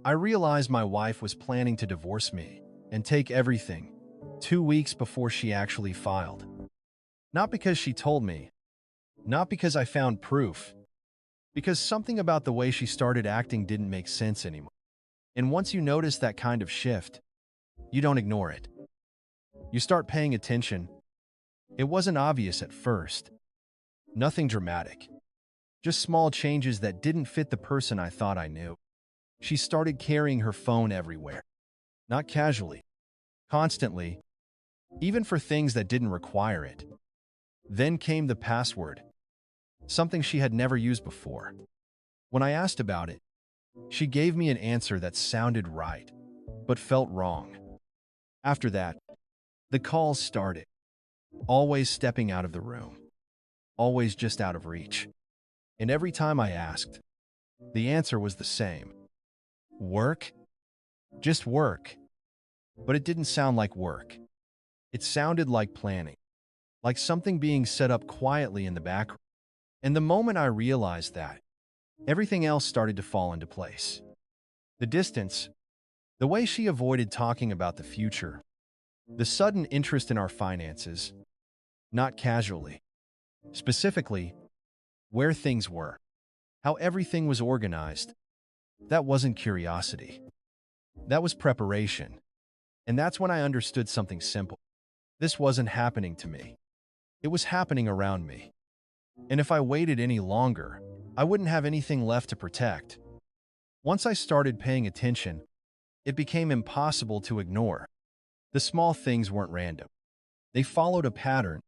I realized my wife was planning to divorce me and take everything 2 weeks before she actually filed. Not because she told me, not because I found proof, because something about the way she started acting didn't make sense anymore. And once you notice that kind of shift, you don't ignore it. You start paying attention. It wasn't obvious at first. Nothing dramatic. Just small changes that didn't fit the person I thought I knew. She started carrying her phone everywhere. Not casually. Constantly. Even for things that didn't require it. Then came the password. Something she had never used before. When I asked about it, she gave me an answer that sounded right, but felt wrong. After that, the calls started. Always stepping out of the room. Always just out of reach. And every time I asked, the answer was the same. Work? Just work. But it didn't sound like work. It sounded like planning. Like something being set up quietly in the background. And the moment I realized that, everything else started to fall into place. The distance, the way she avoided talking about the future, the sudden interest in our finances, not casually. Specifically, where things were, how everything was organized. That wasn't curiosity. That was preparation. And that's when I understood something simple. This wasn't happening to me. It was happening around me. And if I waited any longer, I wouldn't have anything left to protect. Once I started paying attention, it became impossible to ignore. The small things weren't random. They followed a pattern,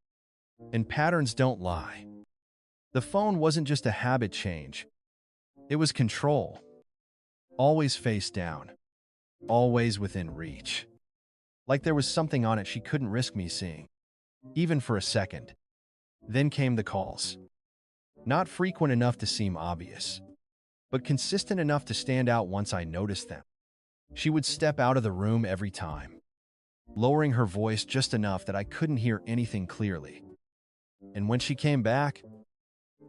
and patterns don't lie. The phone wasn't just a habit change. It was control. Always face down. Always within reach. Like there was something on it she couldn't risk me seeing, even for a second. Then came the calls. Not frequent enough to seem obvious, but consistent enough to stand out once I noticed them. She would step out of the room every time, lowering her voice just enough that I couldn't hear anything clearly. And when she came back,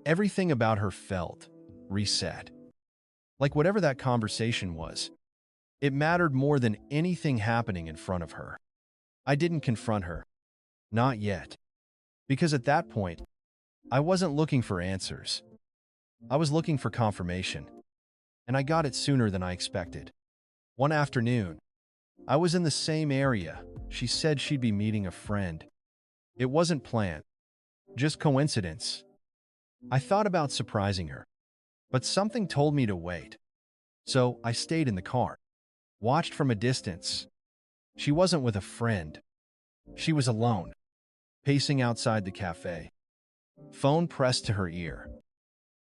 everything about her felt reset. Like whatever that conversation was, it mattered more than anything happening in front of her. I didn't confront her. Not yet. Because at that point, I wasn't looking for answers. I was looking for confirmation. And I got it sooner than I expected. One afternoon, I was in the same area. She said she'd be meeting a friend. It wasn't planned. Just coincidence. I thought about surprising her, but something told me to wait. So I stayed in the car, watched from a distance. She wasn't with a friend. She was alone, pacing outside the cafe, phone pressed to her ear,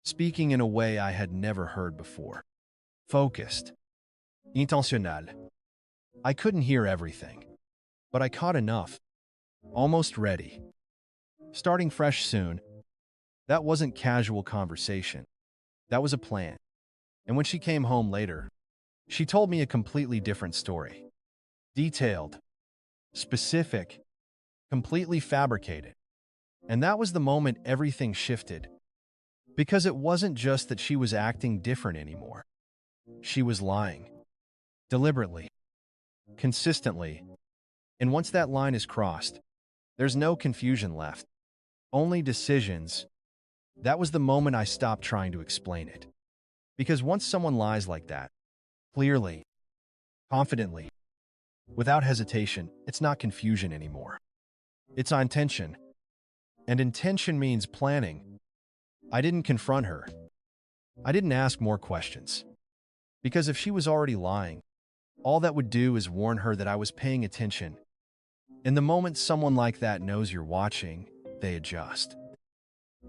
speaking in a way I had never heard before. Focused. Intentional. I couldn't hear everything, but I caught enough. Almost ready. Starting fresh soon. That wasn't casual conversation. That was a plan. And when she came home later, she told me a completely different story. Detailed. Specific. Completely fabricated. And that was the moment everything shifted. Because it wasn't just that she was acting different anymore. She was lying. Deliberately. Consistently. And once that line is crossed, there's no confusion left. Only decisions. That was the moment I stopped trying to explain it. Because once someone lies like that, clearly, confidently, without hesitation, it's not confusion anymore. It's intention. And intention means planning. I didn't confront her. I didn't ask more questions. Because if she was already lying, all that would do is warn her that I was paying attention. And the moment someone like that knows you're watching, they adjust.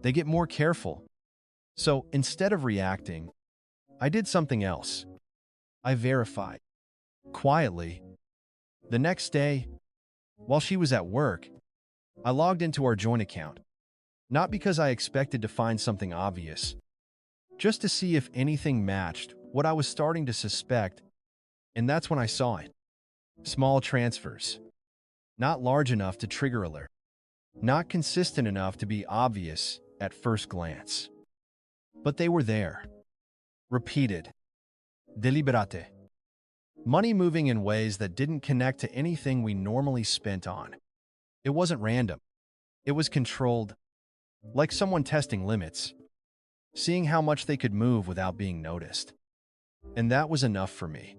They get more careful. So instead of reacting, I did something else. I verified. Quietly. The next day, while she was at work, I logged into our joint account. Not because I expected to find something obvious, just to see if anything matched what I was starting to suspect, and that's when I saw it. Small transfers. Not large enough to trigger alert. Not consistent enough to be obvious at first glance. But they were there. Repeated. Deliberate. Money moving in ways that didn't connect to anything we normally spent on. It wasn't random. It was controlled, like someone testing limits, seeing how much they could move without being noticed. And that was enough for me.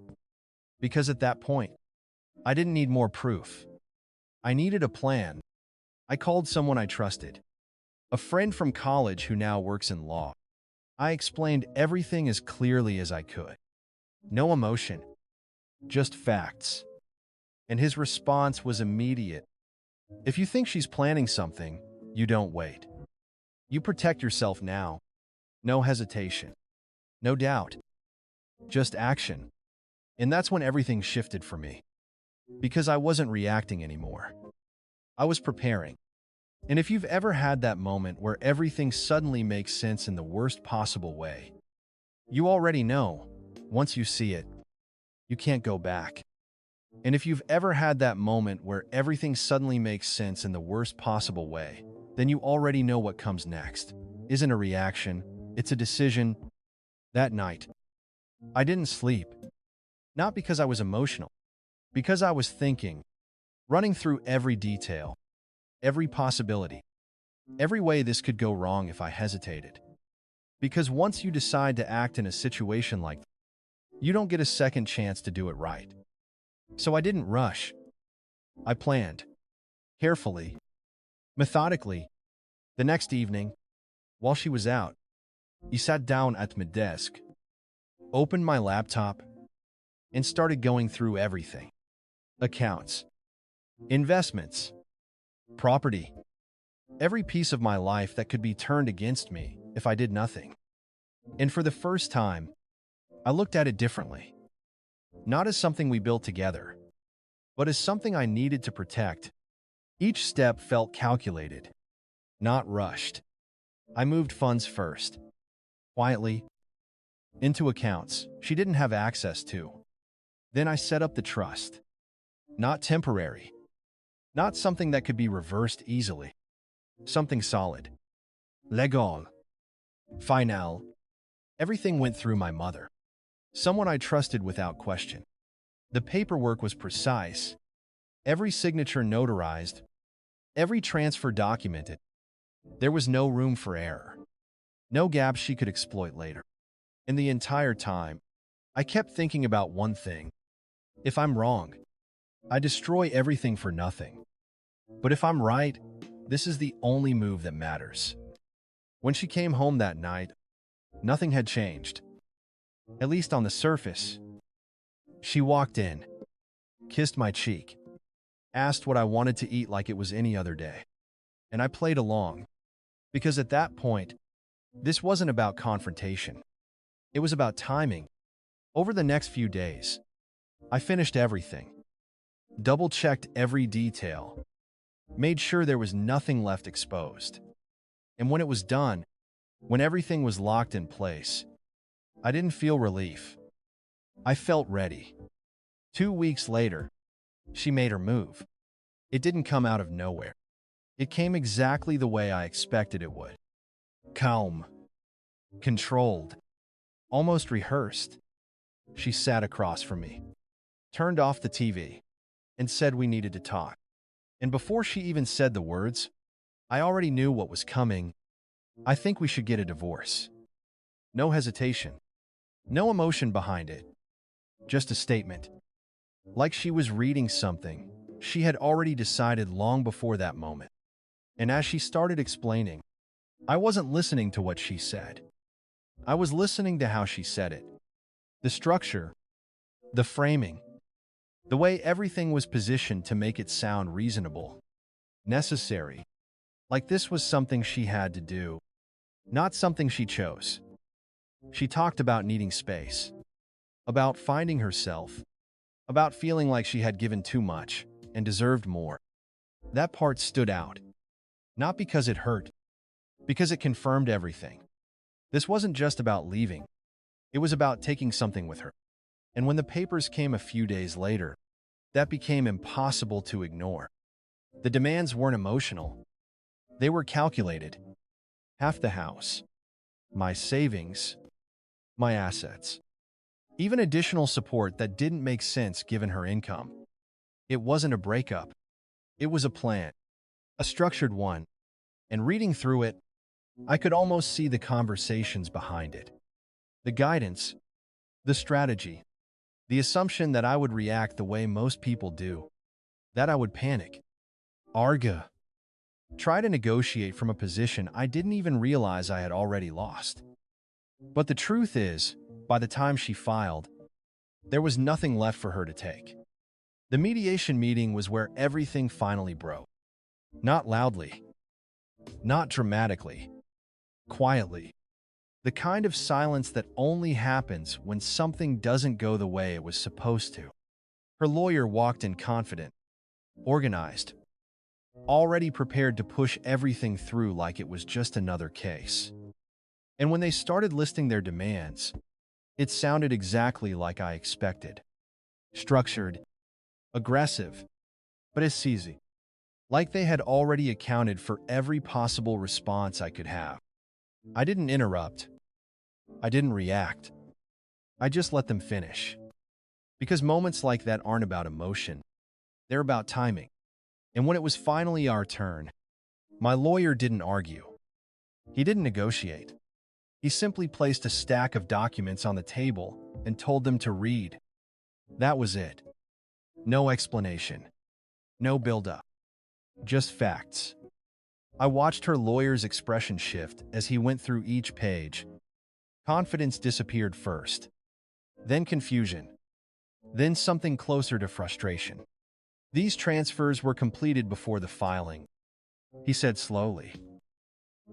Because at that point, I didn't need more proof. I needed a plan. I called someone I trusted, a friend from college who now works in law. I explained everything as clearly as I could. No emotion, just facts. And his response was immediate. If you think she's planning something, you don't wait. You protect yourself now. No hesitation. No doubt. Just action. And that's when everything shifted for me. Because I wasn't reacting anymore. I was preparing. And if you've ever had that moment where everything suddenly makes sense in the worst possible way, you already know, once you see it, you can't go back. And if you've ever had that moment where everything suddenly makes sense in the worst possible way, then you already know what comes next. Isn't a reaction, it's a decision. That night, I didn't sleep. Not because I was emotional, because I was thinking, running through every detail, every possibility, every way this could go wrong if I hesitated. Because once you decide to act in a situation like that, you don't get a second chance to do it right. So I didn't rush. I planned. Carefully. Methodically. The next evening, while she was out, I sat down at my desk, opened my laptop, and started going through everything. Accounts, investments, property, every piece of my life that could be turned against me if I did nothing. And for the first time, I looked at it differently. Not as something we built together, but as something I needed to protect. Each step felt calculated, not rushed. I moved funds first, quietly, into accounts she didn't have access to. Then I set up the trust. Not temporary. Not something that could be reversed easily. Something solid. Legal. Final. Everything went through my mother. Someone I trusted without question. The paperwork was precise. Every signature notarized. Every transfer documented. There was no room for error. No gaps she could exploit later. And the entire time, I kept thinking about one thing. If I'm wrong, I destroy everything for nothing. But if I'm right, this is the only move that matters. When she came home that night, nothing had changed. At least on the surface. She walked in, kissed my cheek, asked what I wanted to eat like it was any other day. And I played along. Because at that point, this wasn't about confrontation. It was about timing. Over the next few days, I finished everything. Double-checked every detail. Made sure there was nothing left exposed. And when it was done, when everything was locked in place, I didn't feel relief. I felt ready. 2 weeks later, she made her move. It didn't come out of nowhere. It came exactly the way I expected it would. Calm. Controlled. Almost rehearsed. She sat across from me, turned off the TV, and said we needed to talk. And before she even said the words, I already knew what was coming. I think we should get a divorce. No hesitation. No emotion behind it. Just a statement. Like she was reading something she had already decided long before that moment. And as she started explaining, I wasn't listening to what she said. I was listening to how she said it. The structure, the framing, the way everything was positioned to make it sound reasonable, necessary, like this was something she had to do, not something she chose. She talked about needing space, about finding herself, about feeling like she had given too much and deserved more. That part stood out, not because it hurt, because it confirmed everything. This wasn't just about leaving. It was about taking something with her. And when the papers came a few days later, that became impossible to ignore. The demands weren't emotional. They were calculated. Half the house, my savings, my assets. Even additional support that didn't make sense given her income. It wasn't a breakup. It was a plan, a structured one, and reading through it, I could almost see the conversations behind it. The guidance, the strategy, the assumption that I would react the way most people do, that I would panic, argue, try to negotiate from a position I didn't even realize I had already lost. But the truth is, by the time she filed, there was nothing left for her to take. The mediation meeting was where everything finally broke. Not loudly, not dramatically, quietly. The kind of silence that only happens when something doesn't go the way it was supposed to. Her lawyer walked in confident, organized, already prepared to push everything through like it was just another case. And when they started listing their demands, it sounded exactly like I expected. Structured, aggressive, but as easy. Like they had already accounted for every possible response I could have. I didn't interrupt. I didn't react. I just let them finish. Because moments like that aren't about emotion. They're about timing. And when it was finally our turn, my lawyer didn't argue. He didn't negotiate. He simply placed a stack of documents on the table and told them to read. That was it. No explanation. No build-up. Just facts. I watched her lawyer's expression shift as he went through each page. Confidence disappeared first, then confusion, then something closer to frustration. These transfers were completed before the filing, he said slowly,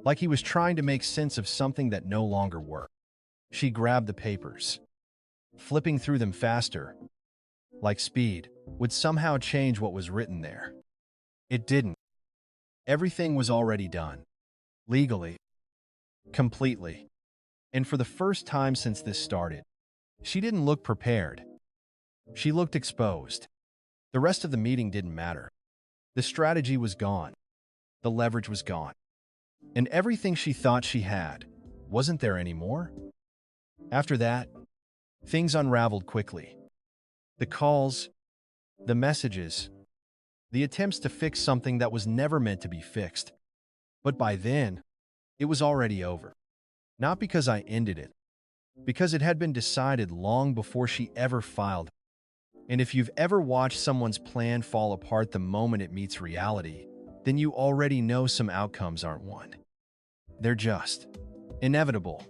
like he was trying to make sense of something that no longer worked. She grabbed the papers, flipping through them faster, like speed would somehow change what was written there. It didn't. Everything was already done, legally, completely. And for the first time since this started, she didn't look prepared. She looked exposed. The rest of the meeting didn't matter. The strategy was gone. The leverage was gone. And everything she thought she had wasn't there anymore. After that, things unraveled quickly. The calls, the messages, the attempts to fix something that was never meant to be fixed. But by then, it was already over. Not because I ended it, because it had been decided long before she ever filed. And if you've ever watched someone's plan fall apart the moment it meets reality, then you already know some outcomes aren't one. They're just inevitable.